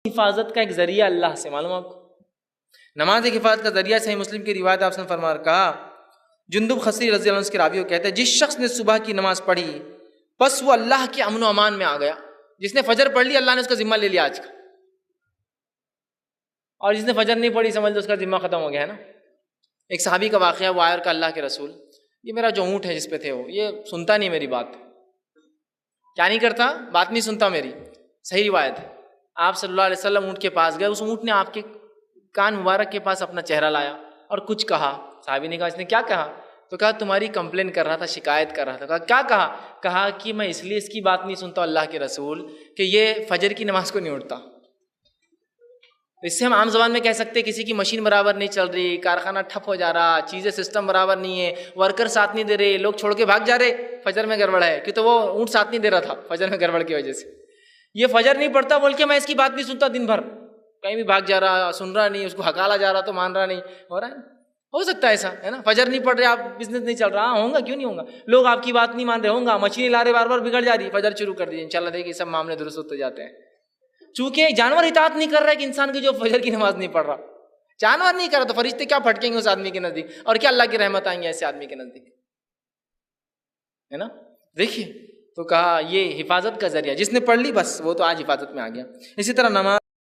حفاظت کا ایک ذریعہ اللہ سے، معلوم آپ کو نماز ایک حفاظت کا ذریعہ. صحیح مسلم کی روایت آپ نے فرمایا کہا، جندب خصری رضی اللہ عنہ اس کے راوی کو کہتے ہیں جس شخص نے صبح کی نماز پڑھی بس وہ اللہ کے امن و امان میں آ گیا. جس نے فجر پڑھ لی اللہ نے اس کا ذمہ لے لیا آج کا، اور جس نے فجر نہیں پڑھی سمجھ لو اس کا ذمہ ختم ہو گیا ہے نا. ایک صحابی کا واقعہ، وہ آیا اور کہا اللہ کے رسول یہ میرا جو اونٹ ہے جس پہ تھے وہ یہ سنتا نہیں میری بات. کیا نہیں کرتا؟ بات نہیں سنتا میری. صحیح روایت ہے. آپ صلی اللہ علیہ وسلم اونٹ کے پاس گئے، اس اونٹ نے آپ کے کان مبارک کے پاس اپنا چہرہ لایا اور کچھ کہا. صحابی نے کہا اس نے کیا کہا؟ تو کہا تمہاری کمپلین کر رہا تھا، شکایت کر رہا تھا. کہا کیا کہا؟ کہا کہ میں اس لیے اس کی بات نہیں سنتا اللہ کے رسول کہ یہ فجر کی نماز کو نہیں اٹھتا. اس سے ہم عام زبان میں کہہ سکتے کسی کی مشین برابر نہیں چل رہی، کارخانہ ٹھپ ہو جا رہا، چیزیں سسٹم برابر نہیں ہے، ورکر ساتھ نہیں دے رہے، لوگ چھوڑ کے بھاگ جا رہے، فجر میں گڑبڑ ہے. کہ تو وہ اونٹ ساتھ نہیں دے رہا تھا فجر میں گڑبڑ کی وجہ سے. یہ فجر نہیں پڑتا بول کے میں اس کی بات نہیں سنتا، دن بھر کہیں بھی بھاگ جا رہا، سن رہا نہیں، اس کو ہکالا جا رہا تو مان رہا نہیں. ہو رہا ہے، ہو سکتا ہے ایسا ہے نا. فجر نہیں پڑھ رہے آپ، بزنس نہیں چل رہا، ہوں گا کیوں نہیں ہوگا. لوگ آپ کی بات نہیں مان رہے، ہوں گا. مچھلی لا رہے بار بار بگڑ جا رہی، فجر شروع کر دی، انشاءاللہ دیکھیے سب معاملے درست ہوتے جاتے ہیں. چونکہ جانور اطاعت نہیں کر رہا ہے کہ انسان کی جو فجر کی نماز نہیں پڑھ رہا، جانور نہیں کر رہا تو فرشتے کیا پھٹکیں گے اس آدمی کے نزدیک، اور کیا اللہ کی رحمت آئیں گے ایسے آدمی کے نزدیک، ہے نا. دیکھیے تو کہا یہ حفاظت کا ذریعہ، جس نے پڑھ لی بس وہ تو آج حفاظت میں آ گیا. اسی طرح نماز